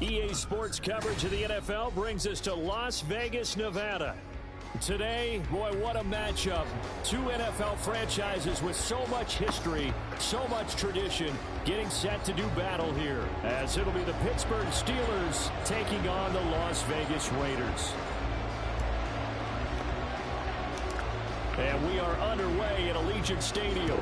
EA Sports coverage of the NFL brings us to Las Vegas, Nevada. Today, boy, what a matchup. Two NFL franchises with so much history, so much tradition, getting set to do battle here, as it'll be the Pittsburgh Steelers taking on the Las Vegas Raiders. And we are underway at Allegiant Stadium.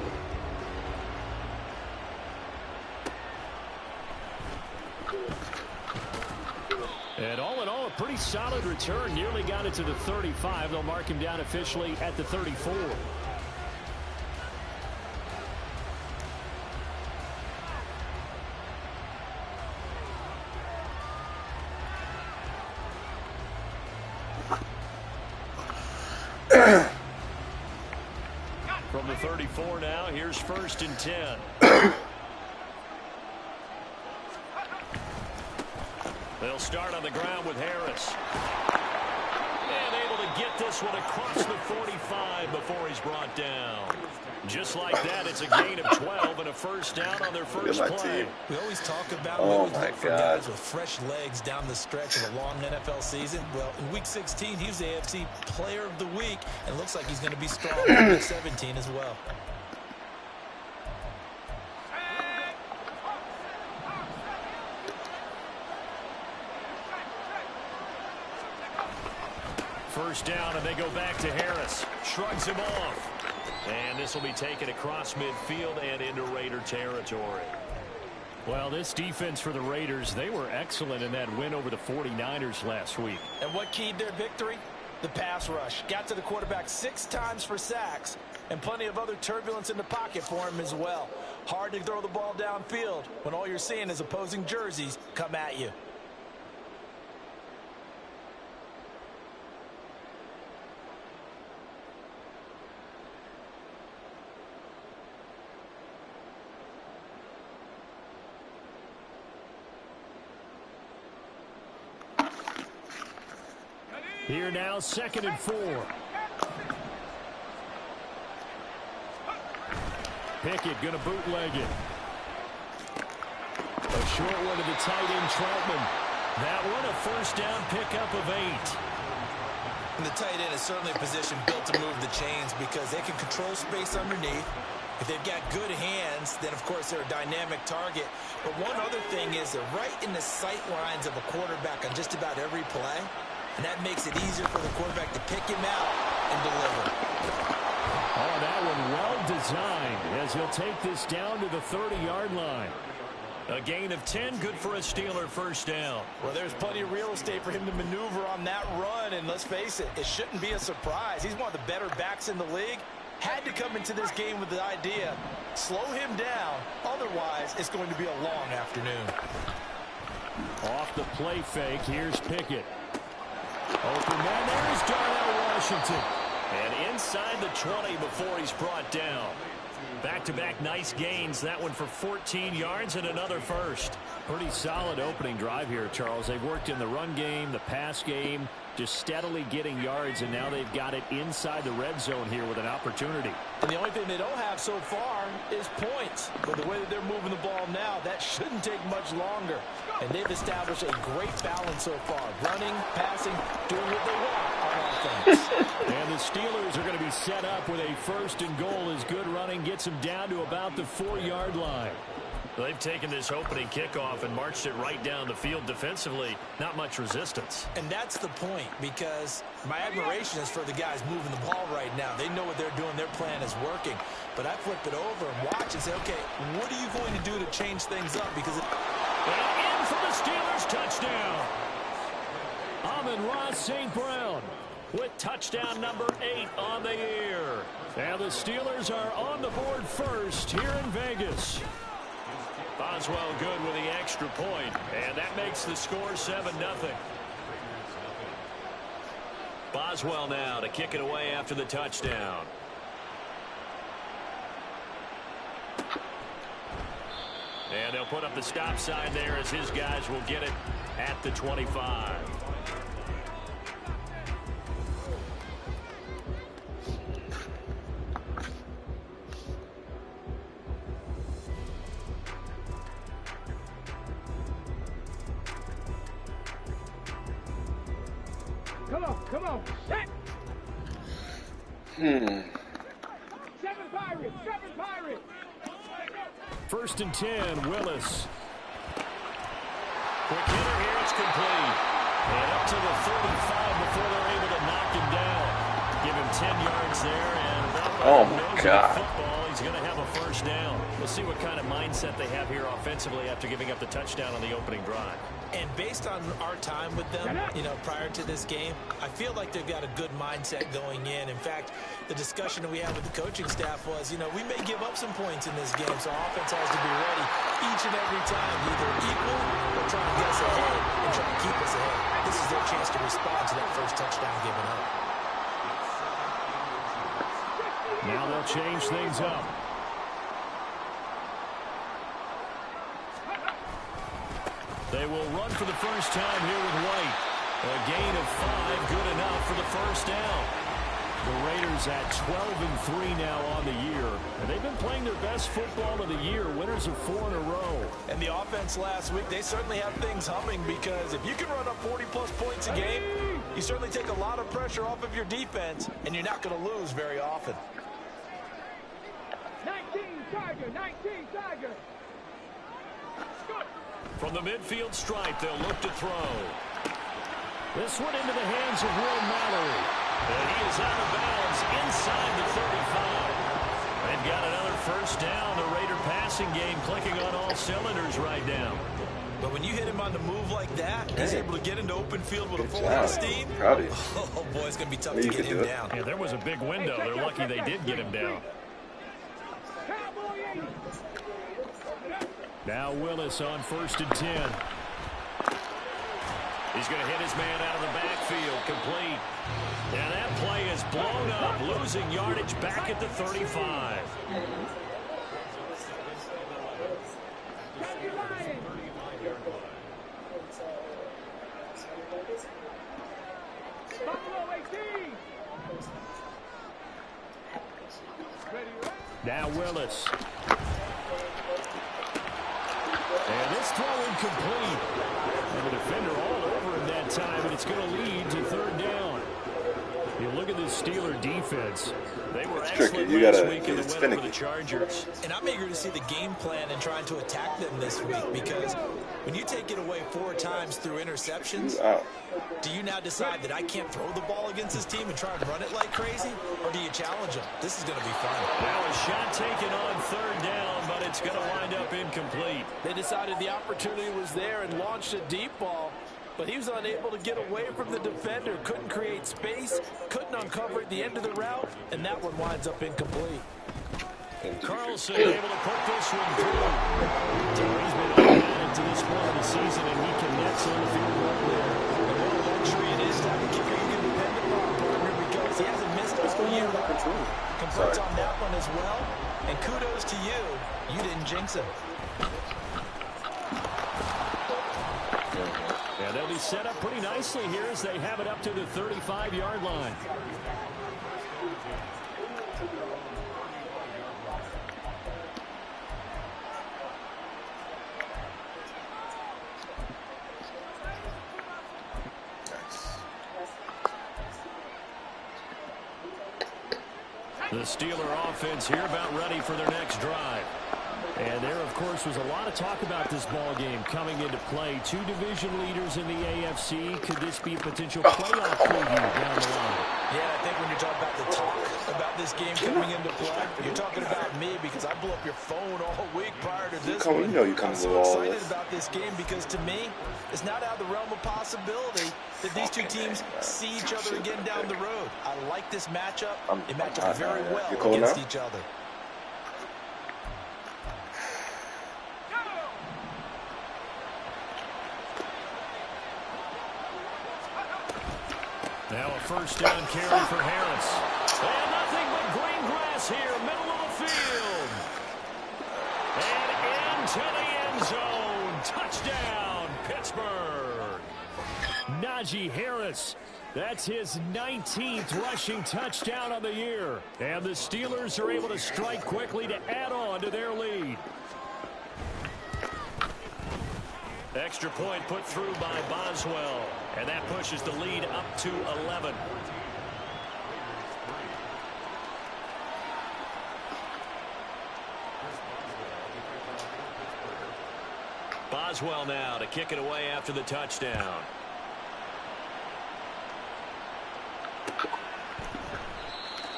And all in all, a pretty solid return. Nearly got it to the 35. They'll mark him down officially at the 34. From the 34 now, here's 1st and 10. They'll start on the ground with Harris. And able to get this one across the 45 before he's brought down. Just like that, it's a gain of 12 and a first down on their first play. We always talk about look for guys with fresh legs down the stretch of a long NFL season. Well, in Week 16, he was the AFC Player of the Week, and it looks like he's going to be strong in Week 17 as well. First down, and they go back to Harris. Shrugs him off. And this will be taken across midfield and into Raider territory. Well, this defense for the Raiders, they were excellent in that win over the 49ers last week. And what keyed their victory? The pass rush. Got to the quarterback 6 times for sacks, and plenty of other turbulence in the pocket for him as well. Hard to throw the ball downfield when all you're seeing is opposing jerseys come at you. Here now, 2nd and 4. Pickett going to bootleg it. A short one to the tight end, Troutman. That one a first down pickup of 8. And the tight end is certainly a position built to move the chains because they can control space underneath. If they've got good hands, then of course they're a dynamic target. But one other thing is they're right in the sight lines of a quarterback on just about every play. And that makes it easier for the quarterback to pick him out and deliver. Oh, that one well designed as he'll take this down to the 30-yard line. A gain of 10, good for a Steeler first down. Well, there's plenty of real estate for him to maneuver on that run. And let's face it, it shouldn't be a surprise. He's one of the better backs in the league. Had to come into this game with the idea, slow him down. Otherwise, it's going to be a long afternoon. Off the play fake, here's Pickett. Open man, there's Darnell Washington. And inside the 20 before he's brought down. Back-to-back nice gains. That one for 14 yards and another first. Pretty solid opening drive here, Charles. They've worked in the run game, the pass game, just steadily getting yards, and now they've got it inside the red zone here with an opportunity. And the only thing they don't have so far is points. But the way that they're moving the ball now, that shouldn't take much longer. And they've established a great balance so far. Running, passing, doing what they want on offense. And the Steelers are going to be set up with a 1st and goal as good running gets them down to about the 4-yard line. They've taken this opening kickoff and marched it right down the field defensively. Not much resistance. And that's the point, because my admiration is for the guys moving the ball right now. They know what they're doing. Their plan is working. But I flip it over and watch and say, okay, what are you going to do to change things up? Because and in for the Steelers touchdown. Amon-Ra St. Brown with touchdown number 8 on the year. And the Steelers are on the board first here in Vegas. Boswell good with the extra point, and that makes the score 7-0. Boswell now to kick it away after the touchdown. And they'll put up the stop sign there as his guys will get it at the 25. Come on. Set. 7 Pirates. 1st and 10, Willis. Quick hitter here, it's complete. And up to the 35 before they're able to knock him down. Give him 10 yards there, and oh my God. Football, he's going to have a 1st down. We'll see what kind of mindset they have here offensively after giving up the touchdown on the opening drive. And based on our time with them, prior to this game, I feel like they've got a good mindset going in. In fact, the discussion that we had with the coaching staff was, we may give up some points in this game, so our offense has to be ready each and every time to either equal or try to get us ahead and try to keep us ahead. This is their chance to respond to that first touchdown given up. Now they'll change things up. They will run for the first time here with White. A gain of 5, good enough for the 1st down. The Raiders at 12-3 now on the year. And they've been playing their best football of the year. Winners of 4 in a row. And the offense last week, they certainly have things humming because if you can run up 40-plus points a game, you certainly take a lot of pressure off of your defense, and you're not going to lose very often. 19 Tiger. From the midfield stripe, they'll look to throw. This one into the hands of Will Mallory. And he is out of bounds inside the 35. They've got another 1st down. The Raider passing game clicking on all cylinders right now. But when you hit him on the move like that, he's able to get into open field with a full head of steam. Oh, boy, it's going to be tough to get him down. Yeah, there was a big window. They're lucky they did get him down. Now Willis on 1st and 10. He's going to hit his man out of the backfield. Complete. And that play is blown up. Losing yardage back at the 35. Now Willis. And this throw incomplete. And the defender all over him that time, and it's going to lead to 3rd down. You look at this Steeler defense. They were excellent last week in the win over the Chargers. And I'm eager to see the game plan and trying to attack them this week because when you take it away 4 times through interceptions, do you now decide that I can't throw the ball against this team and try and run it like crazy? Or do you challenge them? This is going to be fun. Now a shot taken on 3rd down, but it's going to wind up incomplete. They decided the opportunity was there and launched a deep ball, but he was unable to get away from the defender, couldn't create space, couldn't uncover at the end of the route, and that one winds up incomplete. Carlson able to put this one through. He's been automatic to this point of the season, and he connects on the field right there. And what a luxury it is to have a kicker you can depend upon, partner, because he hasn't missed all year long. Converts on that one as well, and kudos to you. You didn't jinx him. Yeah, they'll be set up pretty nicely here as they have it up to the 35-yard line. The Steeler offense here about ready for their next drive. And there, of course, was a lot of talk about this ball game coming into play. 2 division leaders in the AFC. Could this be a potential playoff preview down the line? Yeah, I think when you're talking about the talk about this game coming into play, you're talking about me because I blew up your phone all week prior to this one. I'm so excited about this game because to me, it's not out of the realm of possibility that these 2 teams see each other again down the road. I like this matchup. They match up very well against each other. Now a 1st down carry for Harris. And nothing but green grass here, middle of the field. And into the end zone. Touchdown, Pittsburgh. Najee Harris. That's his 19th rushing touchdown of the year. And the Steelers are able to strike quickly to add on to their lead. Extra point put through by Boswell. And that pushes the lead up to 11. Boswell now to kick it away after the touchdown.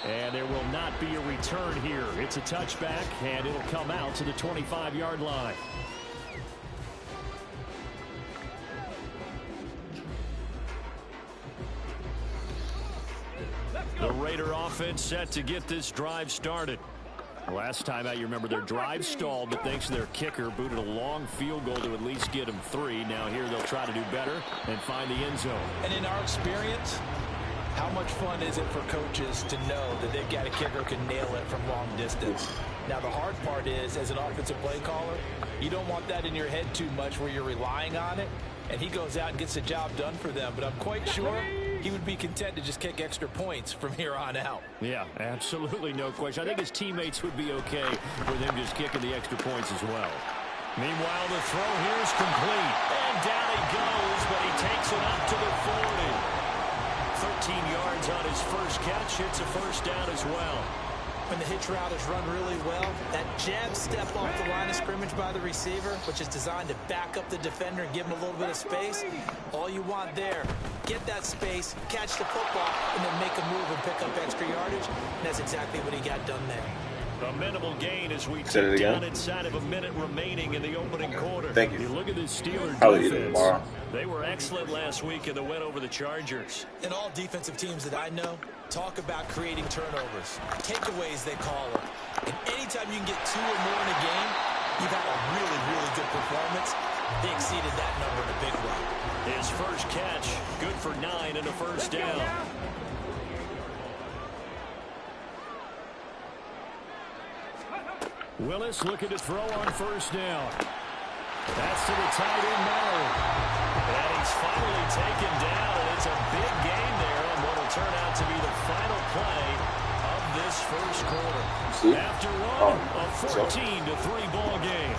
And there will not be a return here. It's a touchback, and it'll come out to the 25-yard line. The Raider offense set to get this drive started. Last time out, you remember their drive stalled, but thanks to their kicker, booted a long field goal to at least get them 3. Now here they'll try to do better and find the end zone. And in our experience, how much fun is it for coaches to know that they've got a kicker who can nail it from long distance? Now, the hard part is, as an offensive play caller, you don't want that in your head too much where you're relying on it, and he goes out and gets the job done for them. But I'm quite sure he would be content to just kick extra points from here on out. Yeah, absolutely no question. I think his teammates would be okay with him just kicking the extra points as well. Meanwhile, the throw here is complete. And down he goes, but he takes it up to the 40. 13 yards on his first catch. It's a first down as well. When the hitch route is run really well, that jab step off the line of scrimmage by the receiver, which is designed to back up the defender and give him a little bit of space, all you want there, get that space, catch the football, and then make a move and pick up extra yardage. And that's exactly what he got done there. A minimal gain as we tick down inside of a minute remaining in the opening quarter. Thank you. You look at this Steelers defense. They were excellent last week in the win over the Chargers. And all defensive teams that I know talk about creating turnovers, takeaways they call them. And anytime you can get 2 or more in a game, you've had a really, really good performance. They exceeded that number in a big way. His first catch, good for 9 and a first down. Willis looking to throw on first down. That's to the tight end, Mallory. And he's finally taken down, and it's a big gain there on what will turn out to be the final play of this first quarter. After one, a 14-3 ball game.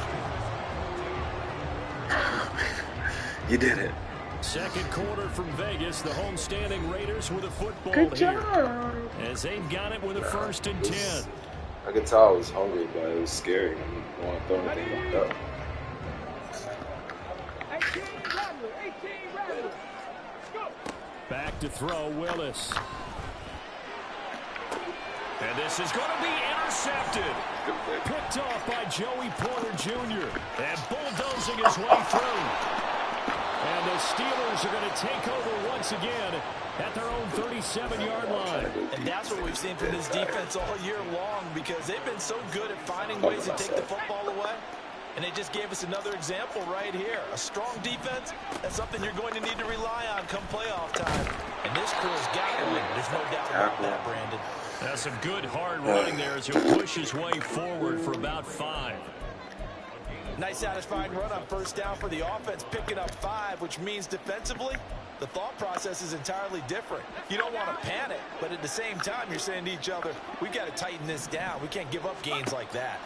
You did it. Second quarter from Vegas, the homestanding Raiders with a football Good here. job. As they've got it with a first and 10. I could tell I was hungry, but it was scary. I didn't want to throw anything back up. 18 Rattler. Go. Back to throw, Willis. And this is going to be intercepted. Picked off by Joey Porter Jr. And bulldozing his way through. And the Steelers are going to take over once again at their own 37-yard line. And that's what we've seen from this defense all year long, because they've been so good at finding ways to take the football away. And they just gave us another example right here. A strong defense, that's something you're going to need to rely on come playoff time. And this crew's got to win. There's no doubt about that, Brandon. That's some good hard running there as he'll push his way forward for about 5. Nice satisfying run on first down for the offense, picking up 5, which means defensively, the thought process is entirely different. You don't want to panic, but at the same time, you're saying to each other, we've got to tighten this down. We can't give up gains like that.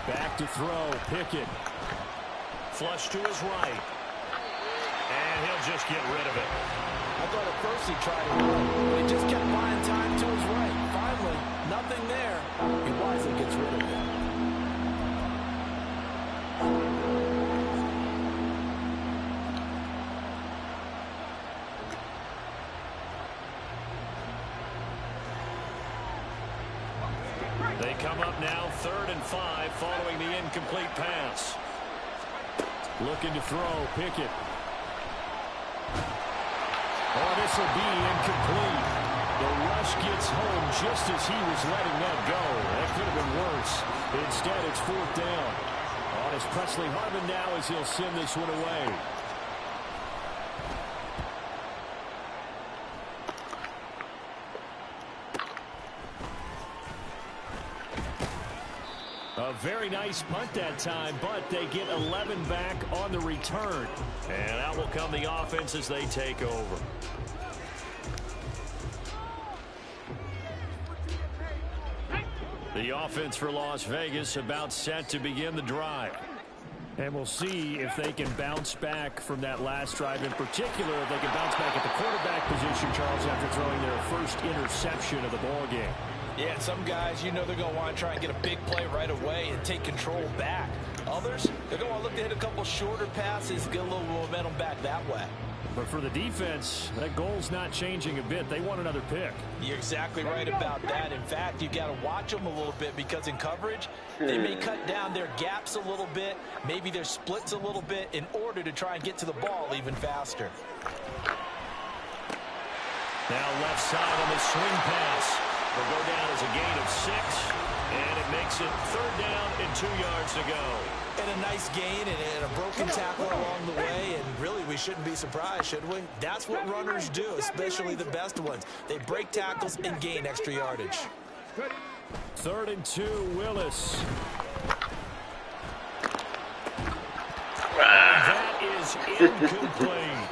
Back to throw, Pickett. Flush to his right. And he'll just get rid of it. I thought at first he tried to run, but he just kept buying time to his right. Finally, nothing there. He wisely gets rid of it. They come up now 3rd and 5 following the incomplete pass. Looking to throw, Pickett. Oh, this will be incomplete. The rush gets home just as he was letting that go. That could have been worse. Instead, it's 4th down. On is Presley Harvin now as he'll send this one away. A very nice punt that time, but they get 11 back on the return. And out will come the offense as they take over. The offense for Las Vegas about set to begin the drive. And we'll see if they can bounce back from that last drive in particular, if they can bounce back at the quarterback position, Charles, after throwing their first interception of the ball game. Yeah, and some guys, you know they're going to want to try and get a big play right away and take control back. Others, they're going to want to look to hit a couple shorter passes, get a little momentum back that way. But for the defense, that goal's not changing a bit. They want another pick. You're exactly right about that. In fact, you got to watch them a little bit because in coverage, they may cut down their gaps a little bit, maybe their splits a little bit in order to try and get to the ball even faster. Now left side on the swing pass. Will go down as a gain of 6, and it makes it 3rd down and 2 yards to go. And a nice gain and a broken tackle along the way, and really we shouldn't be surprised, should we? That's what runners do, especially the best ones. They break tackles and gain extra yardage. 3rd and 2, Willis. And that is incomplete.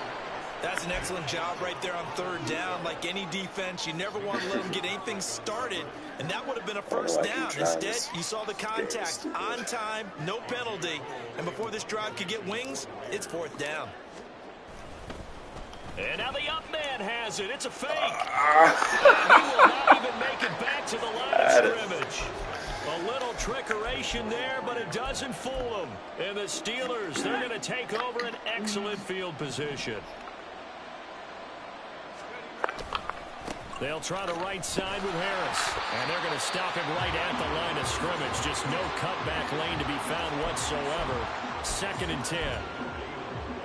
That's an excellent job right there on 3rd down. Like any defense, you never want to let them get anything started, and that would have been a first down. Instead, you saw the contact on time, no penalty, and before this drive could get wings, it's 4th down. And now the up man has it. It's a fake. And he will not even make it back to the line of scrimmage. A little trickeration there, but it doesn't fool them. And the Steelers, they're going to take over an excellent field position. They'll try the right side with Harris. And they're going to stop him right at the line of scrimmage. Just no cutback lane to be found whatsoever. 2nd and 10.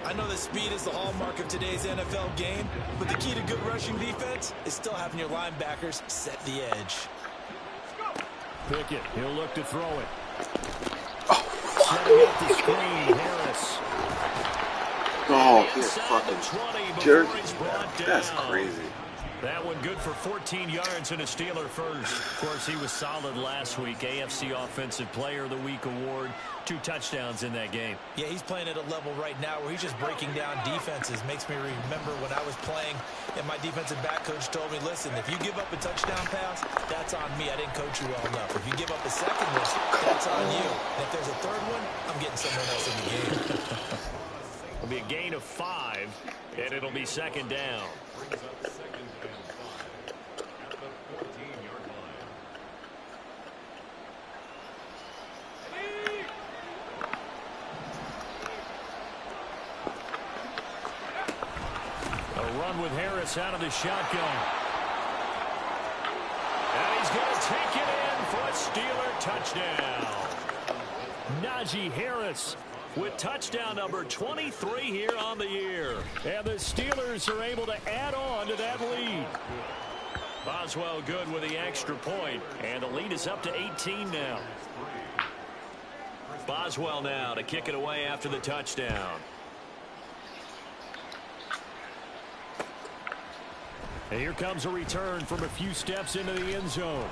I know that speed is the hallmark of today's NFL game, but the key to good rushing defense is still having your linebackers set the edge. Pickett, he'll look to throw it. Setting up the screen, Harris. Oh, he's fucking jerky. That's crazy. That one good for 14 yards and a Steeler first. Of course, he was solid last week. AFC Offensive Player of the Week award. 2 touchdowns in that game. Yeah, he's playing at a level right now where he's just breaking down defenses. Makes me remember when I was playing and my defensive back coach told me, listen, if you give up a touchdown pass, that's on me. I didn't coach you well enough. If you give up a second one, that's on you. And if there's a third one, I'm getting someone else in the game. It'll be a gain of 5, and it'll be 2nd down. With Harris out of the shotgun. And he's going to take it in for a Steeler touchdown. Najee Harris with touchdown number 23 here on the year. And the Steelers are able to add on to that lead. Boswell good with the extra point, and the lead is up to 18 now. Boswell now to kick it away after the touchdown. And here comes a return from a few steps into the end zone.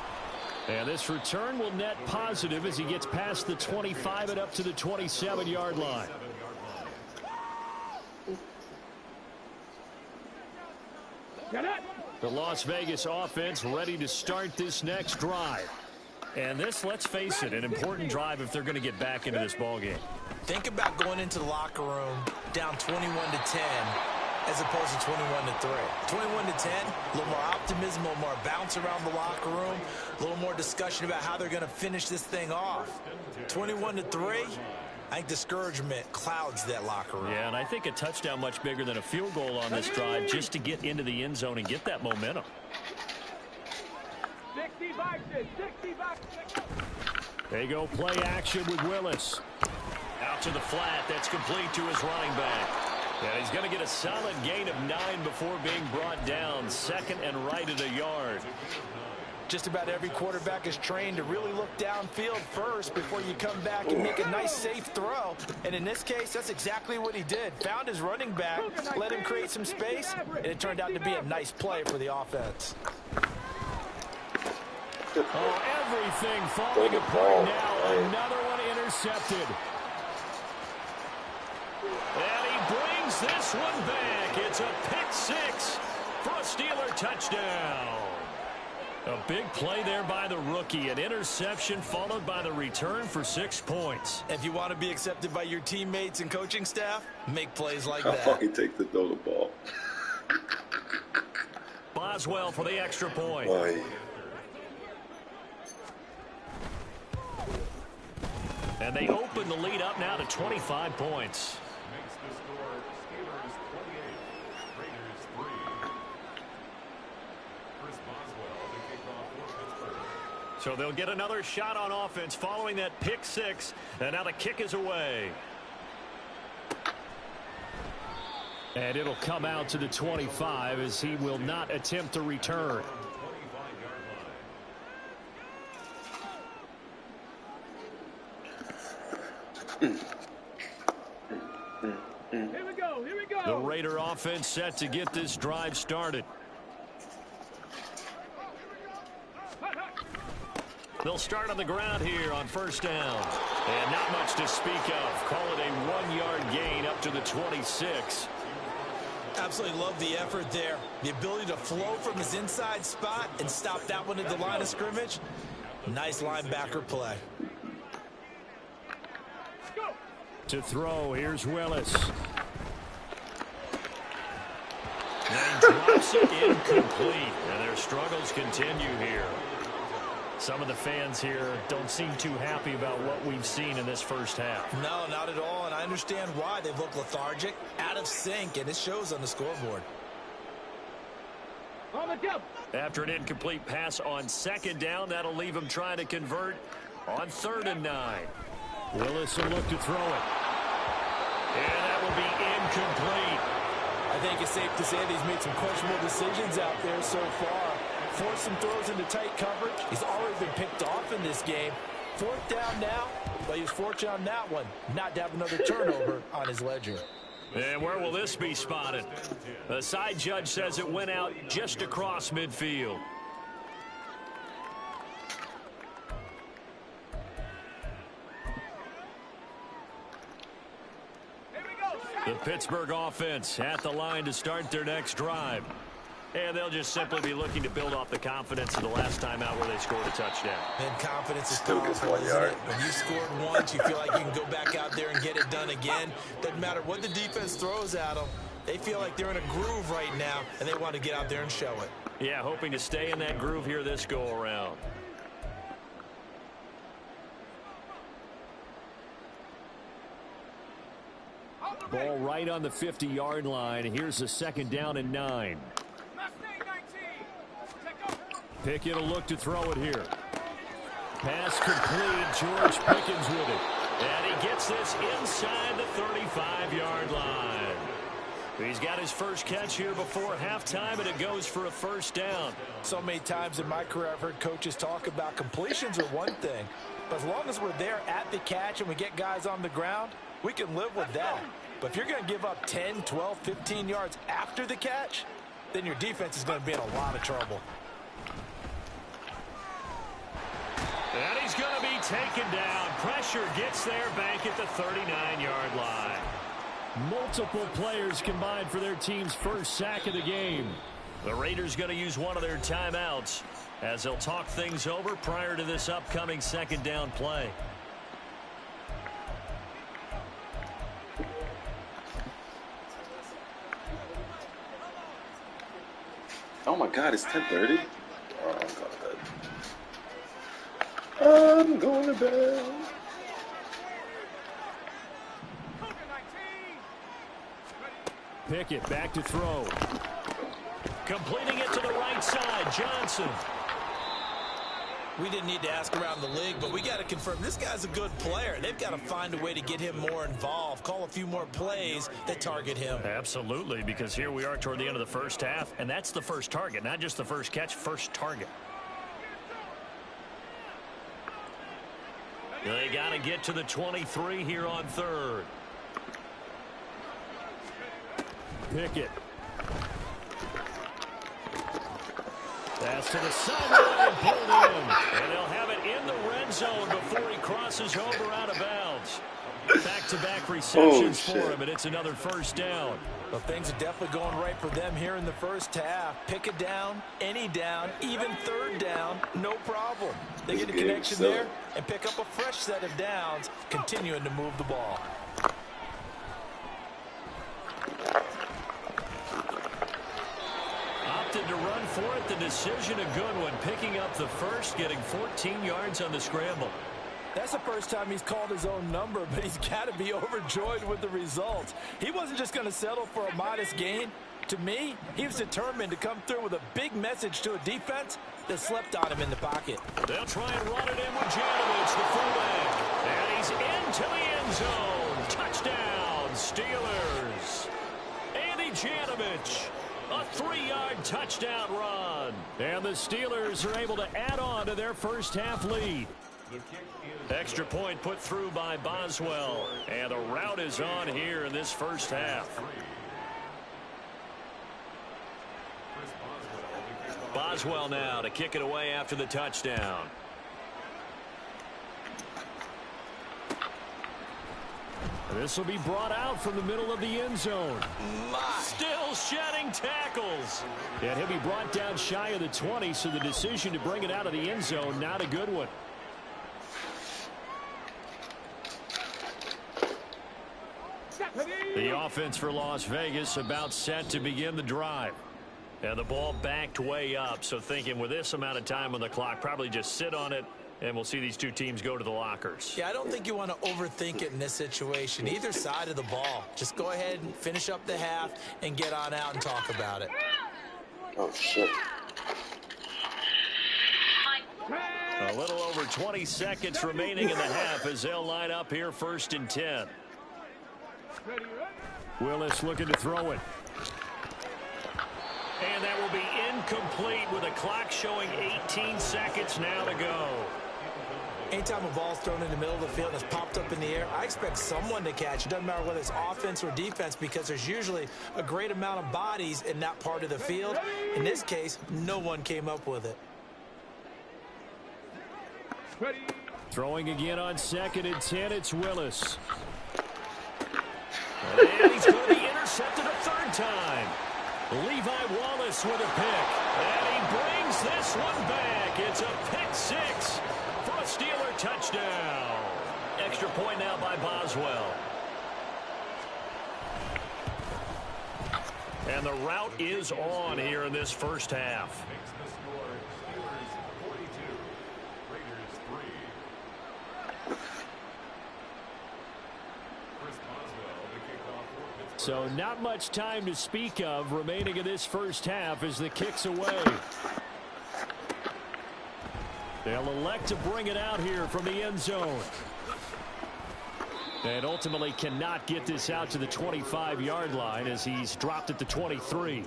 And this return will net positive as he gets past the 25 and up to the 27-yard line. The Las Vegas offense ready to start this next drive. And this, let's face it, an important drive if they're going to get back into this ballgame. Think about going into the locker room down 21-10. As opposed to 21-3. 21-10, a little more optimism, a little more bounce around the locker room, a little more discussion about how they're going to finish this thing off. 21-3, I think discouragement clouds that locker room. Yeah, and I think a touchdown much bigger than a field goal on this drive just to get into the end zone and get that momentum. 65. There you go, play action with Willis. Out to the flat, that's complete to his running back. And he's going to get a solid gain of 9 before being brought down. 2nd and right at a yard. Just about every quarterback is trained to really look downfield first before you come back and make a nice safe throw. And in this case, that's exactly what he did. Found his running back, let him create some space, and it turned out to be a nice play for the offense. Oh, everything falling apart now. Another one intercepted. And he brings this one back. It's a pick 6 for a Steeler touchdown. A big play there by the rookie. An interception followed by the return for 6 points. If you want to be accepted by your teammates and coaching staff, make plays like How that. long he takes to throw the ball. Boswell for the extra point. Boy. And they open the lead up now to 25 points. So they'll get another shot on offense following that pick six. And now the kick is away. And it'll come out to the 25 as he will not attempt to return. Here we go. Here we go. The Raider offense set to get this drive started. They'll start on the ground here on first down. And not much to speak of. Call it a 1-yard gain up to the 26. Absolutely love the effort there. The ability to flow from his inside spot and stop that one at the line of scrimmage. Nice linebacker play. To throw, here's Willis. And he drops it incomplete. And their struggles continue here. Some of the fans here don't seem too happy about what we've seen in this first half. No, not at all, and I understand why. They look lethargic, out of sync, and it shows on the scoreboard. On the jump. After an incomplete pass on second down, that'll leave him trying to convert on 3rd and 9. Willis will look to throw it. And that will be incomplete. I think it's safe to say that he's made some questionable decisions out there so far. Forced some throws into tight coverage. He's already been picked off in this game. 4th down now, but he was fortunate on that one not to have another turnover on his ledger. And where will this be spotted? The side judge says it went out just across midfield. The Pittsburgh offense at the line to start their next drive. And they'll just simply be looking to build off the confidence of the last time out where they scored a touchdown. And confidence is Still gets powerful, 1 isn't yard. it? When you scored once, you feel like you can go back out there and get it done again. Doesn't matter what the defense throws at them. They feel like they're in a groove right now, and they want to get out there and show it. Yeah, hoping to stay in that groove here this go-around. Ball right on the 50-yard line. Here's a 2nd down and 9. Pickett will look to throw it here. Pass complete. George Pickens with it. And he gets this inside the 35-yard line. He's got his first catch here before halftime, and it goes for a 1st down. So many times in my career I've heard coaches talk about completions are one thing, but as long as we're there at the catch and we get guys on the ground, we can live with that. But if you're going to give up 10, 12, 15 yards after the catch, then your defense is going to be in a lot of trouble. And he's going to be taken down. Pressure gets there back at the 39-yard line. Multiple players combined for their team's first sack of the game. The Raiders going to use one of their timeouts as they'll talk things over prior to this upcoming 2nd down play. Oh my God, it's 10:30. Oh, I'm going to bed. Pickett back to throw. Completing it to the right side. Johnson. We didn't need to ask around the league, but we got to confirm this guy's a good player. They've got to find a way to get him more involved, call a few more plays that target him. Absolutely, because here we are toward the end of the first half, and that's the first target, not just the first catch, first target. They got to get to the 23 here on 3rd. Pickett. Pass to the sideline, pulled in. And they'll have it in the red zone before he crosses over out of bounds. Back-to-back receptions Oh, for him, and it's another first down. Well, things are definitely going right for them here in the first half. Pick a down, any down, even third down, no problem. They get a connection there and pick up a fresh set of downs, continuing to move the ball. Opted to run for it. The decision a good one. Picking up the first, getting 14 yards on the scramble. That's the first time he's called his own number, but he's got to be overjoyed with the results. He wasn't just going to settle for a modest gain. To me, he was determined to come through with a big message to a defense that slept on him in the pocket. They'll try and run it in with Janovich, the fullback. And he's into the end zone. Touchdown, Steelers. Andy Janovich. A 3-yard touchdown run. And the Steelers are able to add on to their first half lead. Extra point put through by Boswell. And the route is on here in this first half. Boswell now to kick it away after the touchdown. This will be brought out from the middle of the end zone. Still shedding tackles. And he'll be brought down shy of the 20, so the decision to bring it out of the end zone, not a good one. The offense for Las Vegas about set to begin the drive. And the ball backed way up, so thinking with this amount of time on the clock, probably just sit on it, and we'll see these two teams go to the lockers. Yeah, I don't think you want to overthink it in this situation. Either side of the ball. Just go ahead and finish up the half and get on out and talk about it. Oh, shit. A little over 20 seconds remaining in the half as they'll line up here 1st and 10. Willis looking to throw it. And that will be incomplete with a clock showing 18 seconds now to go. Anytime a ball's thrown in the middle of the field and it's popped up in the air, I expect someone to catch it. Doesn't matter whether it's offense or defense, because there's usually a great amount of bodies in that part of the field. In this case, no one came up with it. Throwing again on 2nd and 10, it's Willis. And he's going to be intercepted a third time. Levi Wallace with a pick. And he brings this one back. It's a pick 6 for a Steeler touchdown. Extra point now by Boswell. And the route is on here in this first half. So not much time to speak of remaining in this first half as the kick's away. They'll elect to bring it out here from the end zone. And ultimately cannot get this out to the 25-yard line as he's dropped at the 23.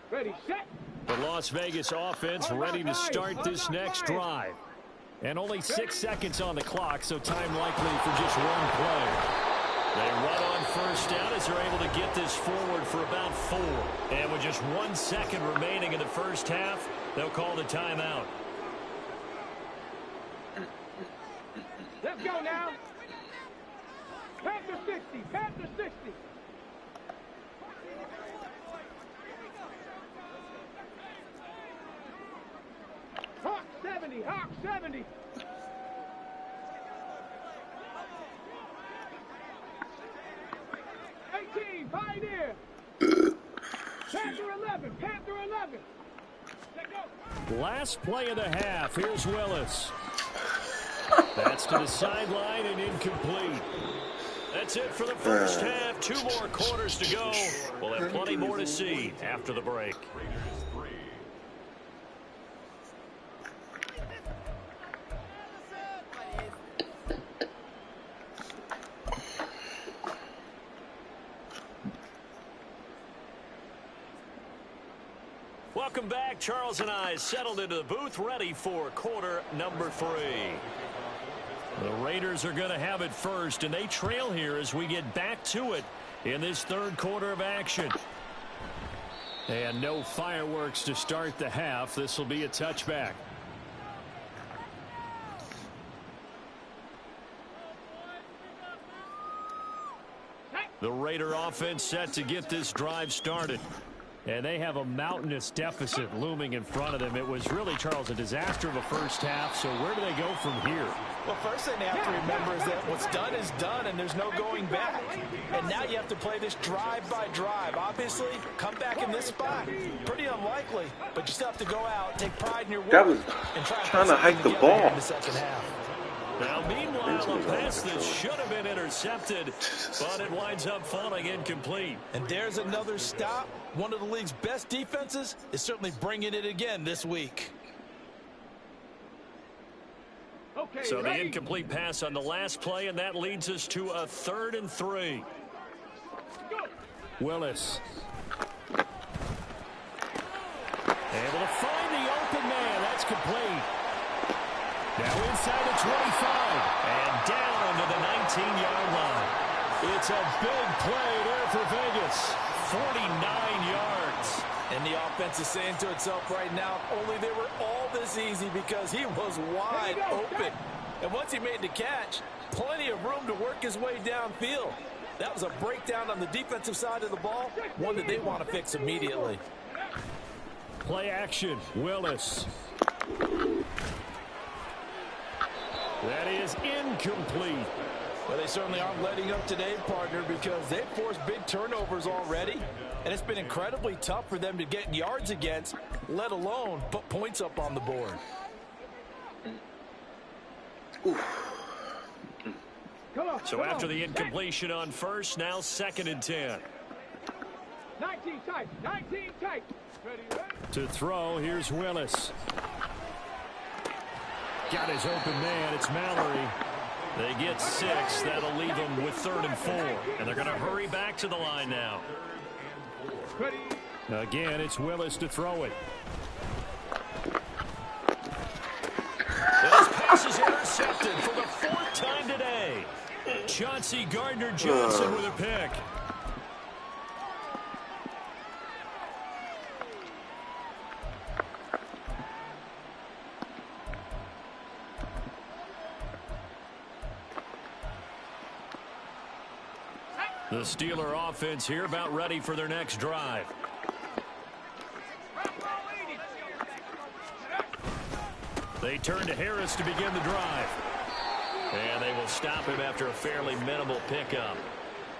Ready, set. The Las Vegas offense ready to start this next drive. And only 6 seconds on the clock, so time likely for just one play. They run on first down as they're able to get this forward for about 4. And with just 1 second remaining in the first half, they'll call the timeout. Let's go now. Panther 60, Panther 60. Hawk 70, Hawk 70. Pioneer. Panther 11, Panther 11. Let go. Last play of the half. Here's Willis. That's to the sideline and incomplete. That's it for the first half. 2 more quarters to go. We'll have plenty more to see after the break. Welcome back. Charles and I settled into the booth, ready for quarter number 3. The Raiders are going to have it first, and they trail here as we get back to it in this third quarter of action. And no fireworks to start the half. This will be a touchback. The Raider offense set to get this drive started. And they have a mountainous deficit looming in front of them. It was really, Charles, a disaster of a first half. So where do they go from here? Well, first thing they have to remember is that what's done is done, and there's no going back. And now you have to play this drive by drive. Obviously, come back in this spot. Pretty unlikely, but you still have to go out, take pride in your work. That was and trying to hike the ball. In the second half. Now, meanwhile, a pass that should have been intercepted, but it winds up falling incomplete. And there's another stop. One of the league's best defenses is certainly bringing it again this week. Okay, So the ready? incomplete pass on the last play, and that leads us to a 3rd and 3. Go. Willis. Able to find the open man. That's complete. Now inside the 25 and down to the 19-yard line. It's a big play there for Vegas. 49 yards. And the offense is saying to itself right now, only they were all this easy because he was wide open. And once he made the catch, plenty of room to work his way downfield. That was a breakdown on the defensive side of the ball, one that they want to fix immediately. Play action. Willis. That is incomplete. Well, they certainly aren't letting up today, partner, because they've forced big turnovers already, and it's been incredibly tough for them to get yards against, let alone put points up on the board. So after the incompletion on first, now 2nd and 10. 19 tight. 19 tight. Ready, ready? To throw, here's Willis. Got his open man. It's Mallory. They get 6. That'll leave them with 3rd and 4. And they're going to hurry back to the line now. Ready? Again, it's Willis to throw it. This pass is intercepted for the 4th time today. Chauncey Gardner-Johnson with a pick. The Steeler offense here about ready for their next drive. They turn to Harris to begin the drive. And they will stop him after a fairly minimal pickup.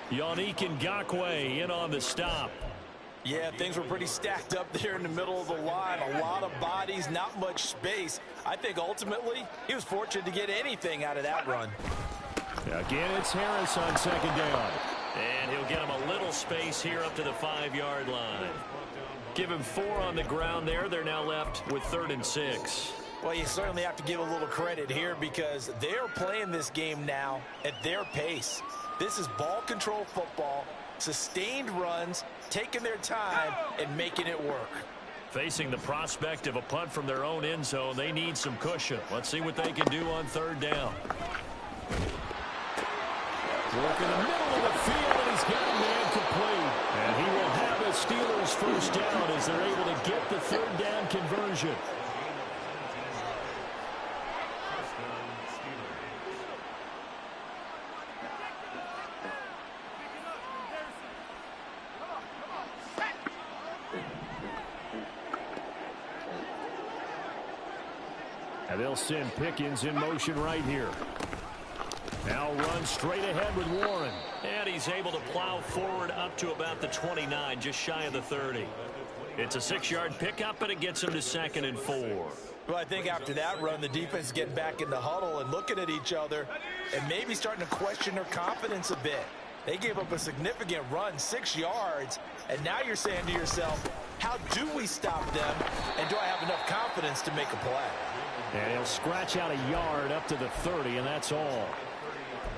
Yannick Ngakoue in on the stop. Yeah, things were pretty stacked up there in the middle of the line. A lot of bodies, not much space. I think ultimately he was fortunate to get anything out of that run. Again, it's Harris on 2nd down. And he'll get him a little space here up to the 5-yard line. Give him 4 on the ground there. They're now left with 3rd and 6. Well, you certainly have to give a little credit here because they're playing this game now at their pace. This is ball control football, sustained runs, taking their time and making it work. Facing the prospect of a punt from their own end zone, they need some cushion. Let's see what they can do on 3rd down. Work in the middle of the field, and he's got a man complete. And he will have a Steelers 1st down as they're able to get the 3rd down conversion. And they'll send Pickens in motion right here. Now runs straight ahead with Warren. And he's able to plow forward up to about the 29, just shy of the 30. It's a 6-yard pickup, but it gets him to 2nd and 4. Well, I think after that run, the defense is getting back in the huddle and looking at each other and maybe starting to question their confidence a bit. They gave up a significant run, 6 yards, and now you're saying to yourself, how do we stop them, and do I have enough confidence to make a play? And he'll scratch out a yard up to the 30, and that's all.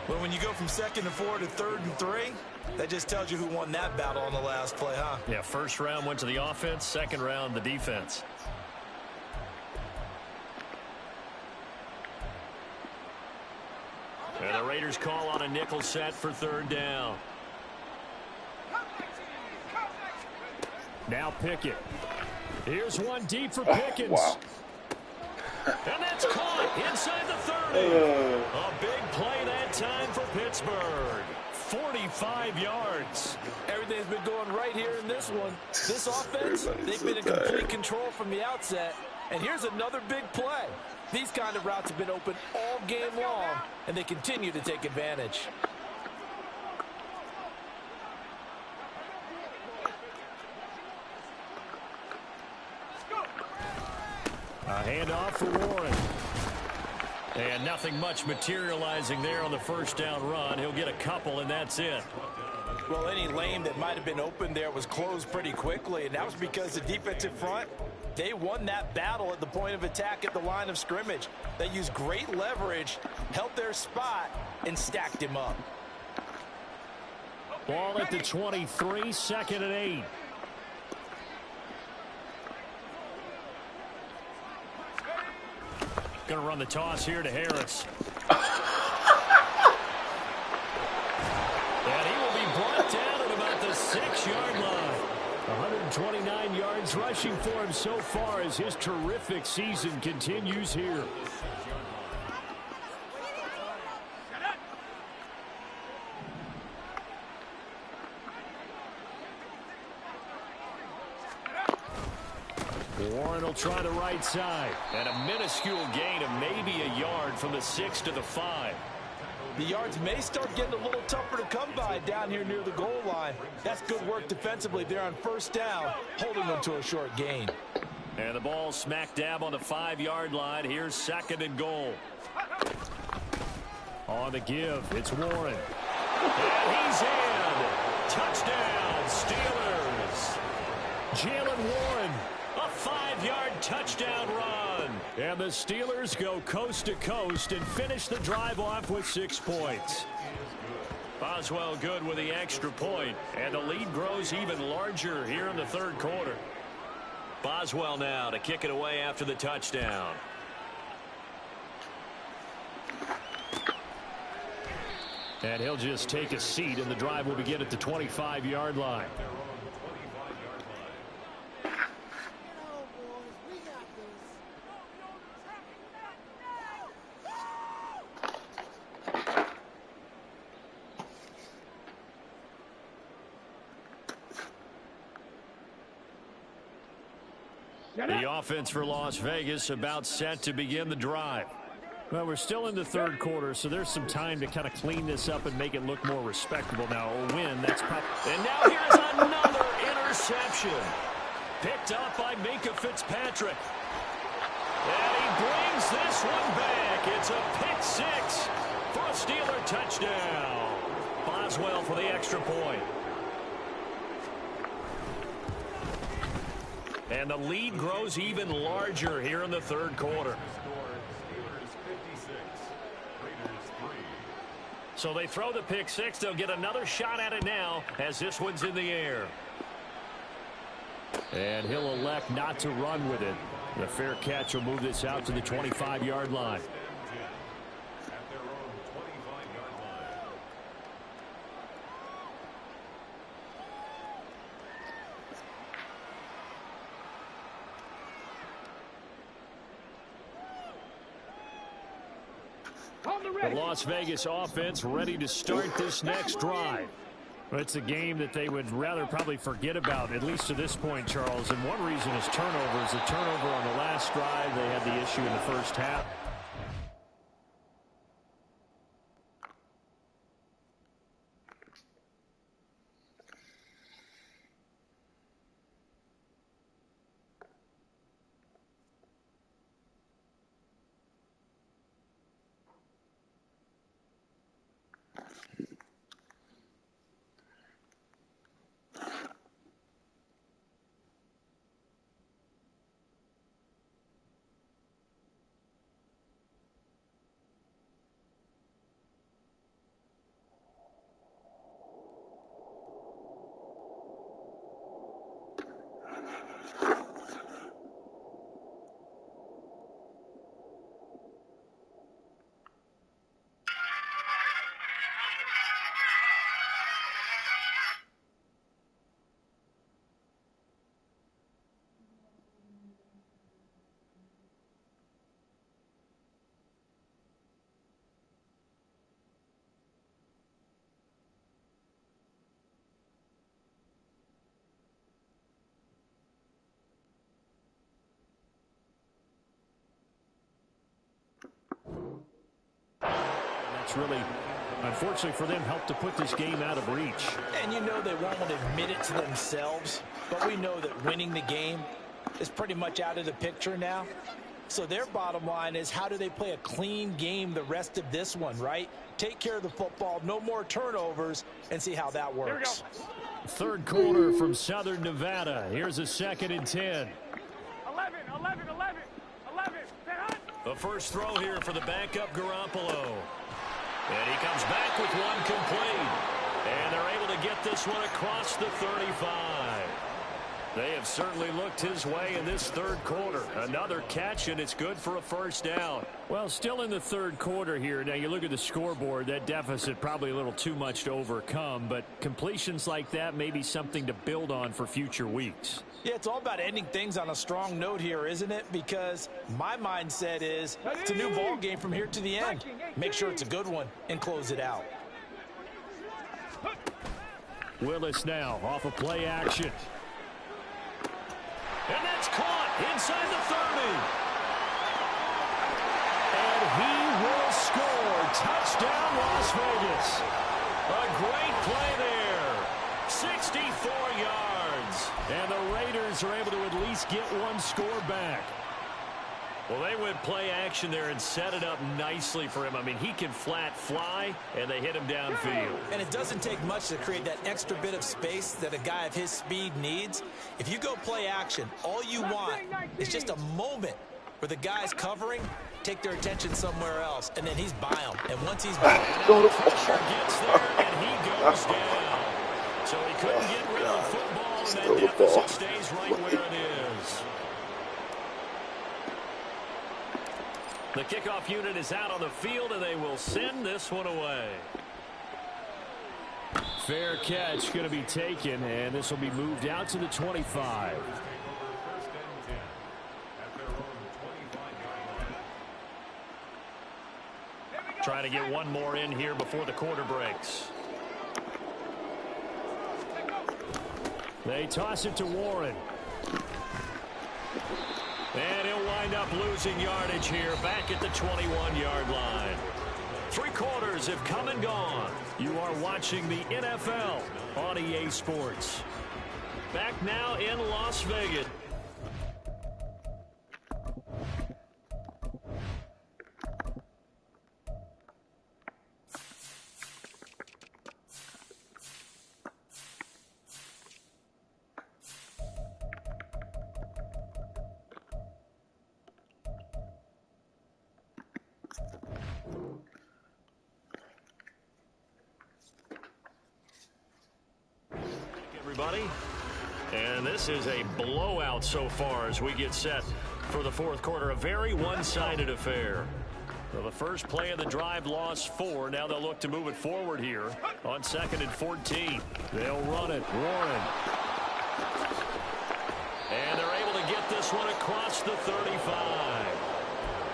Well, when you go from 2nd and 4 to 3rd and 3, that just tells you who won that battle on the last play, huh? Yeah, 1st round went to the offense, 2nd round the defense. And the Raiders call on a nickel set for 3rd down. Now Pickett. Here's one deep for Pickens. Wow. And that's caught inside the 30. A big play that time for Pittsburgh. 45 yards. Everything's been going right here in this one. This offense, they've been in complete control from the outset. And here's another big play. These kind of routes have been open all game long, and they continue to take advantage. A handoff for Warren. And nothing much materializing there on the first down run. He'll get a couple, and that's it. Well, any lane that might have been open there was closed pretty quickly, and that was because the defensive front, they won that battle at the point of attack at the line of scrimmage. They used great leverage, held their spot, and stacked him up. Ball at the 23, 2nd and 8. Going to run the toss here to Harris. And he will be brought down at about the 6-yard line. 129 yards rushing for him so far as his terrific season continues here. Warren will try the right side. And a minuscule gain of maybe a yard from the 6 to the 5. The yards may start getting a little tougher to come by down here near the goal line. That's good work defensively there on first down, holding them to a short gain. And the ball smack dab on the 5-yard line. Here's 2nd and goal. On the give, it's Warren. And he's in. Touchdown, Steelers. Jalen Warren. A 5-yard touchdown run. And the Steelers go coast to coast and finish the drive off with 6 points. Boswell good with the extra point. And the lead grows even larger here in the 3rd quarter. Boswell now to kick it away after the touchdown. And he'll just take a seat, and the drive will begin at the 25-yard line. The offense for Las Vegas about set to begin the drive. Well, we're still in the 3rd quarter, so there's some time to kind of clean this up and make it look more respectable now. A win, that's probably... And now here's another interception. Picked up by Minka Fitzpatrick. And he brings this one back. It's a pick 6 for a Steeler touchdown. Boswell for the extra point. And the lead grows even larger here in the 3rd quarter. So they throw the pick 6. They'll get another shot at it now as this one's in the air. And he'll elect not to run with it. The fair catch will move this out to the 25-yard line. The Las Vegas offense ready to start this next drive. Well, it's a game that they would rather probably forget about, at least to this point, Charles. And one reason is turnovers. A turnover on the last drive. They had the issue in the first half. that's really, unfortunately for them, helped to put this game out of reach. And you know they won't admit it to themselves, but we know that winning the game is pretty much out of the picture now. So their bottom line is, how do they play a clean game the rest of this one, right? Take care of the football, no more turnovers, and see how that works. Third quarter from Southern Nevada. Here's a 2nd and 10. 11, 11, 11, 11. The first throw here for the backup Garoppolo. And he comes back with one complete. And they're able to get this one across the 35. They have certainly looked his way in this third quarter. Another catch, and it's good for a first down. Well, still in the third quarter here. Now, you look at the scoreboard, that deficit probably a little too much to overcome, but completions like that may be something to build on for future weeks. Yeah, it's all about ending things on a strong note here, isn't it? Because my mindset is it's a new ball game from here to the end. Make sure it's a good one and close it out. Willis now off of play action. And that's caught inside the 30. And he will score. Touchdown, Las Vegas. A great play there. 64 yards. And the Raiders are able to at least get one score back. Well, they went play action there and set it up nicely for him. I mean, he can flat fly, and they hit him downfield. And it doesn't take much to create that extra bit of space that a guy of his speed needs. If you go play action, all you want is just a moment where the guy's covering, take their attention somewhere else, and then he's by him. And once he's by him, the pressure gets there, and he goes down. So he couldn't get rid of the football, and that deficit stays right where it is. The kickoff unit is out on the field, and they will send this one away. Fair catch going to be taken, and this will be moved out to the 25. Trying to get one more in here before the quarter breaks. They toss it to Warren. And he'll wind up losing yardage here back at the 21-yard line. 3 quarters have come and gone. You are watching the NFL on EA Sports. Back now in Las Vegas. Everybody, and this is a blowout so far as we get set for the fourth quarter. A very one-sided affair. So the first play of the drive lost 4. Now they'll look to move it forward here on 2nd and 14. They'll run it. Warren. And they're able to get this one across the 35.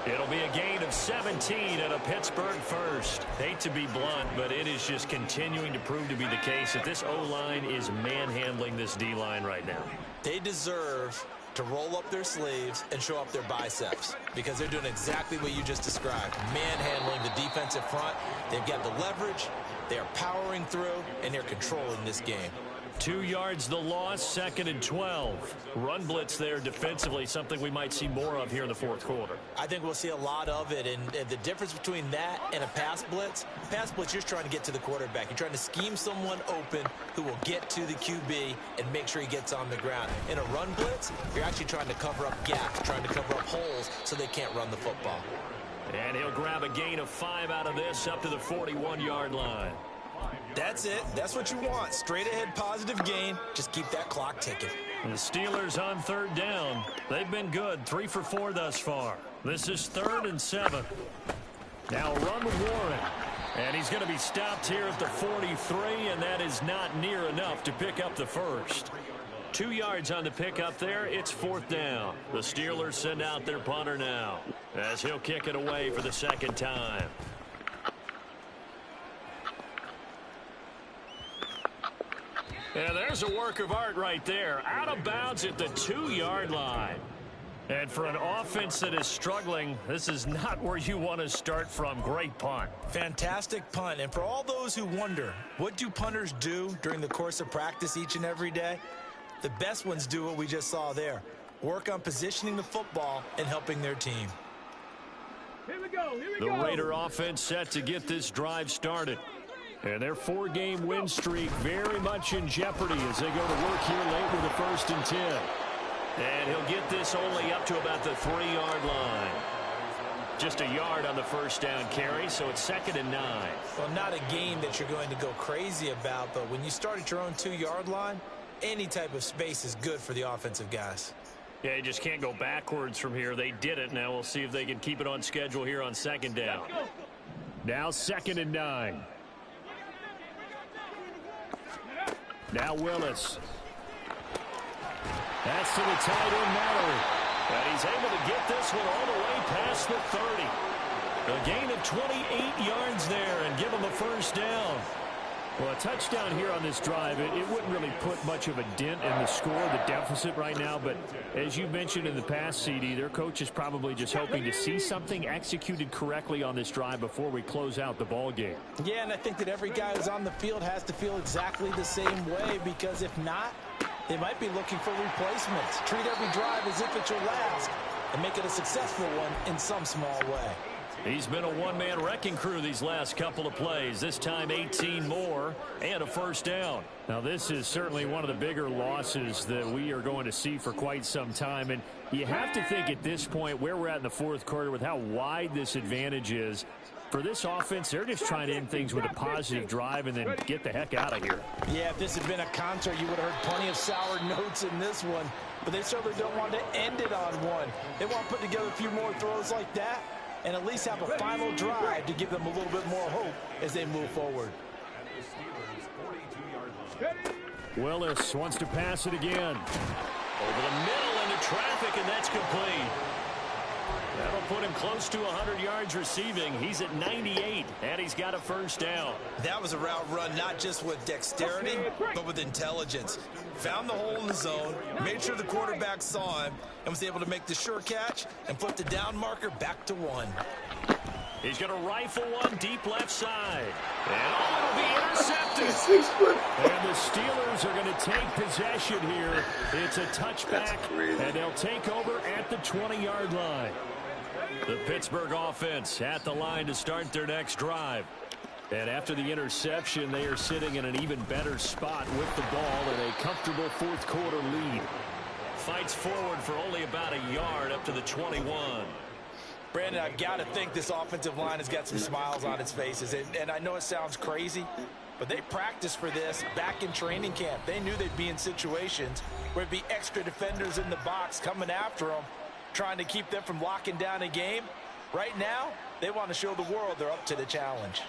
It'll be a gain of 17 and a Pittsburgh first. Hate to be blunt, but it is just continuing to prove to be the case that this O-line is manhandling this D-line right now. They deserve to roll up their sleeves and show up their biceps because they're doing exactly what you just described, manhandling the defensive front. They've got the leverage, they are powering through, and they're controlling this game. 2 yards the loss, 2nd and 12. Run blitz there defensively, something we might see more of here in the fourth quarter. I think we'll see a lot of it, and the difference between that and a pass blitz, you're just trying to get to the quarterback. You're trying to scheme someone open who will get to the QB and make sure he gets on the ground. In a run blitz, you're actually trying to cover up gaps, trying to cover up holes so they can't run the football. And he'll grab a gain of 5 out of this up to the 41-yard line. That's it. That's what you want. Straight ahead positive gain. Just keep that clock ticking. The Steelers on 3rd down. They've been good. 3 for 4 thus far. This is 3rd and 7. Now run with Warren. And he's going to be stopped here at the 43, and that is not near enough to pick up the first. 2 yards on the pickup there. It's 4th down. The Steelers send out their punter now as he'll kick it away for the 2nd time. And there's a work of art right there. Out of bounds at the 2-yard line. And for an offense that is struggling, this is not where you want to start from. Great punt. Fantastic punt. And for all those who wonder, what do punters do during the course of practice each and every day? The best ones do what we just saw there. Work on positioning the football and helping their team. Here we go. Here we The go. Raider offense set to get this drive started. And their 4-game win streak very much in jeopardy as they go to work here late with a 1st and 10. And he'll get this only up to about the 3-yard line. Just a yard on the 1st down carry, so it's 2nd and 9. Well, not a game that you're going to go crazy about, but when you start at your own 2-yard line, any type of space is good for the offensive guys. Yeah, you just can't go backwards from here. They did it. Now we'll see if they can keep it on schedule here on 2nd down. Now 2nd and 9. Now Willis. That's to the tight end, Mallory. And he's able to get this one all the way past the 30. A gain of 28 yards there and give him a 1st down. Well, a touchdown here on this drive, it wouldn't really put much of a dent in the score, the deficit right now. But as you mentioned in the past, CD, their coach is probably just hoping to see something executed correctly on this drive before we close out the ball game. Yeah, and I think that every guy who's on the field has to feel exactly the same way, because if not, they might be looking for replacements. Treat every drive as if it's your last and make it a successful one in some small way. He's been a one-man wrecking crew these last couple of plays. This time 18 more and a 1st down. Now this is certainly one of the bigger losses that we are going to see for quite some time. And you have to think at this point where we're at in the 4th quarter with how wide this advantage is. For this offense, they're just trying to end things with a positive drive and then get the heck out of here. Yeah, if this had been a concert, you would have heard plenty of sour notes in this one. But they certainly don't want to end it on one. They want to put together a few more throws like that and at least have a final drive to give them a little bit more hope as they move forward. Willis wants to pass it again. Over the middle into traffic, and that's complete. That'll put him close to 100 yards receiving. He's at 98, and he's got a 1st down. That was a route run not just with dexterity, but with intelligence. Found the hole in the zone, made sure the quarterback saw him, and was able to make the sure catch and flip the down marker back to 1. He's going to rifle one deep left side. And it'll be intercepted. 6 foot. And the Steelers are going to take possession here. It's a touchback, and they'll take over at the 20-yard line. The Pittsburgh offense at the line to start their next drive. And after the interception, they are sitting in an even better spot with the ball in a comfortable 4th quarter lead. Fights forward for only about a yard up to the 21. Brandon, I've got to think this offensive line has got some smiles on its faces. And I know it sounds crazy, but they practiced for this back in training camp. They knew they'd be in situations where there'd be extra defenders in the box coming after them, trying to keep them from locking down a game. Right now, they want to show the world they're up to the challenge.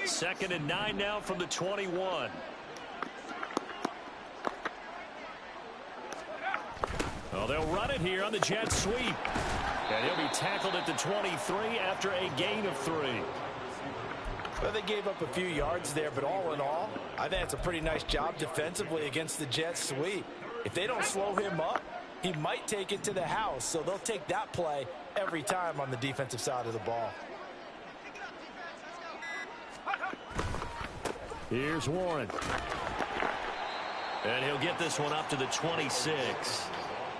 Second and 9 now from the 21. Well, they'll run it here on the jet sweep. And he'll be tackled at the 23 after a gain of 3. Well, they gave up a few yards there, but all in all, I think it's a pretty nice job defensively against the jet sweep. If they don't slow him up, he might take it to the house, so they'll take that play every time on the defensive side of the ball. Here's Warren. And he'll get this one up to the 26.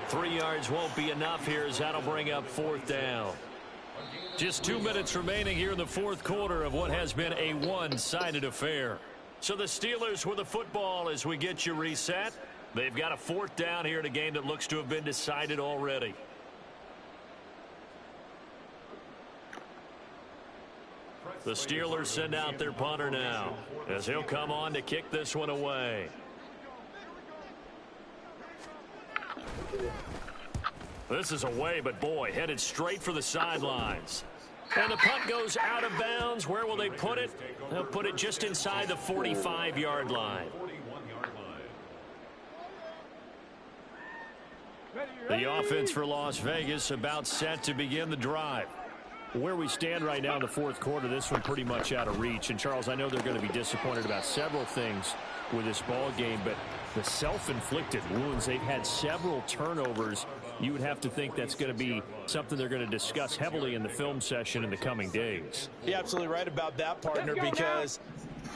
3 yards won't be enough here as that'll bring up 4th down. Just 2 minutes remaining here in the 4th quarter of what has been a one-sided affair. So the Steelers with the football as we get you reset. They've got a 4th down here in a game that looks to have been decided already. The Steelers send out their punter now as he'll come on to kick this one away. This is away, but boy, headed straight for the sidelines. And the punt goes out of bounds. Where will they put it? They'll put it just inside the 45-yard line. The offense for Las Vegas about set to begin the drive. Where we stand right now in the fourth quarter, this one pretty much out of reach. And, Charles, I know they're going to be disappointed about several things with this ball game, but the self-inflicted wounds, they've had several turnovers. You would have to think that's going to be something they're going to discuss heavily in the film session in the coming days. You're absolutely right about that, partner, because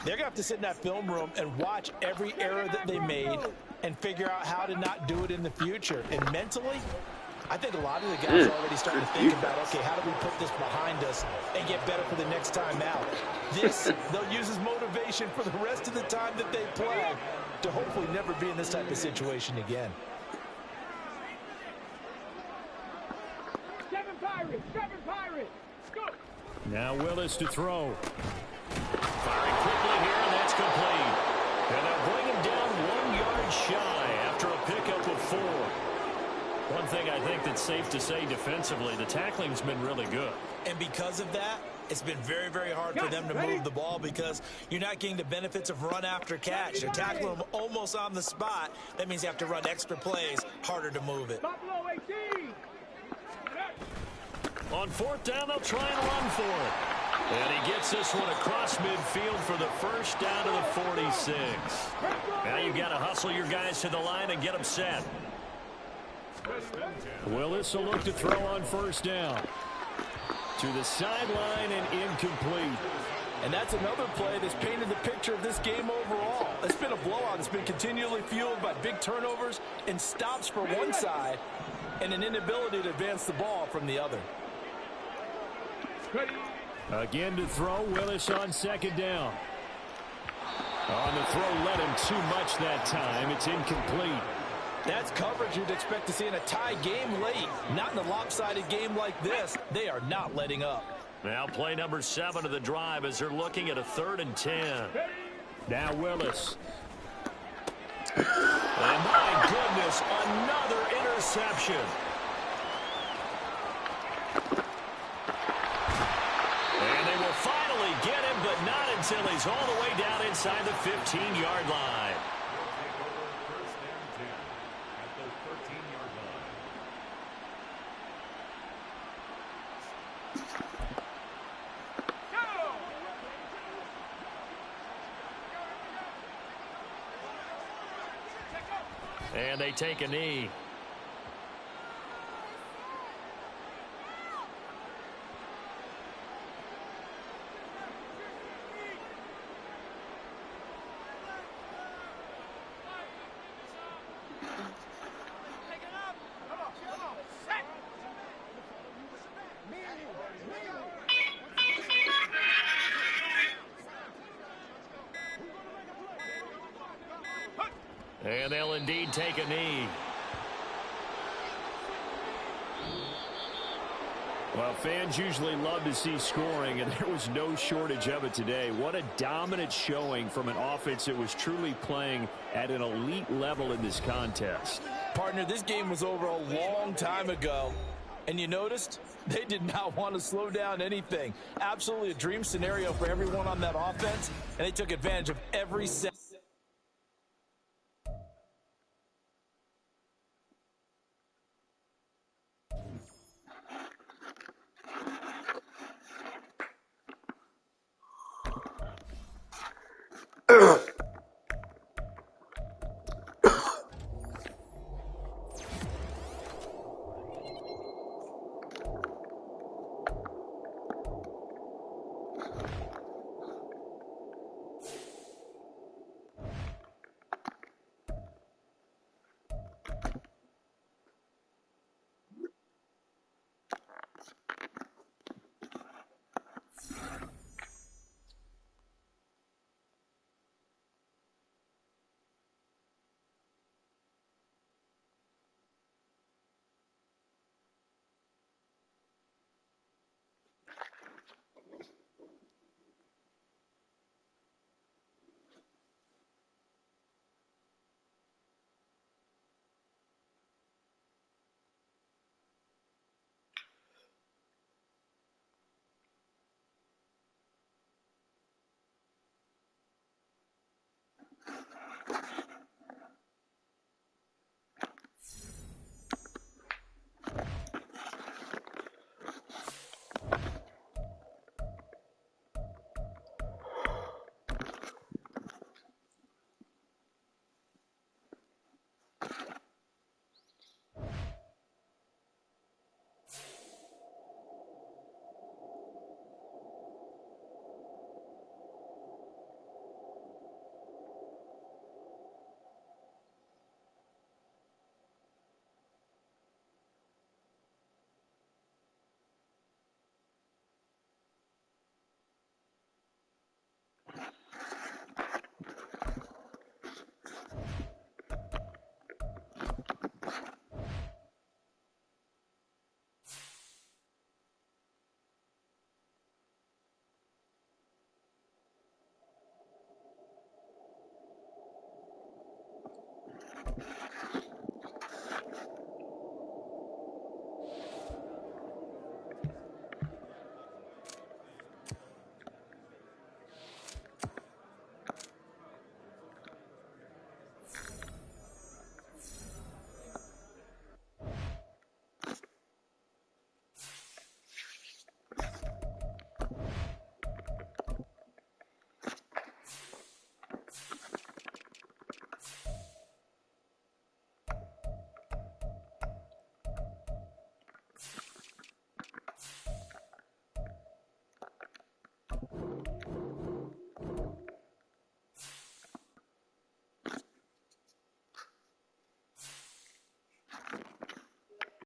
they're going to have to sit in that film room and watch every error that they made and figure out how to not do it in the future. And mentally, I think a lot of the guys are already starting to think about, okay, how do we put this behind us and get better for the next time out? This, they'll use as motivation for the rest of the time that they play to hopefully never be in this type of situation again. Seven Pirates, go! Now Willis to throw. Firing quickly here, and that's complete. And they'll bring him down 1 yard shy after a pickup of 4. One thing I think that's safe to say defensively, the tackling's been really good. And because of that, it's been very, very hard for them to move the ball because you're not getting the benefits of run after catch. They're tackling them almost on the spot. That means you have to run extra plays, harder to move it. On fourth down, they'll try and run for it. And he gets this one across midfield for the first down to the 46. Now you've got to hustle your guys to the line and get them set. Willis will look to throw on first down. To the sideline and incomplete. And that's another play that's painted the picture of this game overall. It's been a blowout. It's been continually fueled by big turnovers and stops for one side and an inability to advance the ball from the other. Again to throw, Willis on second down. On the throw, led him too much that time. It's incomplete. That's coverage you'd expect to see in a tie game late. Not in a lopsided game like this. They are not letting up. Now play number 7 of the drive as they're looking at a 3rd and 10. Now Willis. And my goodness, another interception. And they will finally get him, but not until he's all the way down inside the 15-yard line. And they take a knee. And they'll indeed take a knee. Well, fans usually love to see scoring, and there was no shortage of it today. What a dominant showing from an offense that was truly playing at an elite level in this contest. Partner, this game was over a long time ago, and you noticed they did not want to slow down anything. Absolutely a dream scenario for everyone on that offense, and they took advantage of every set.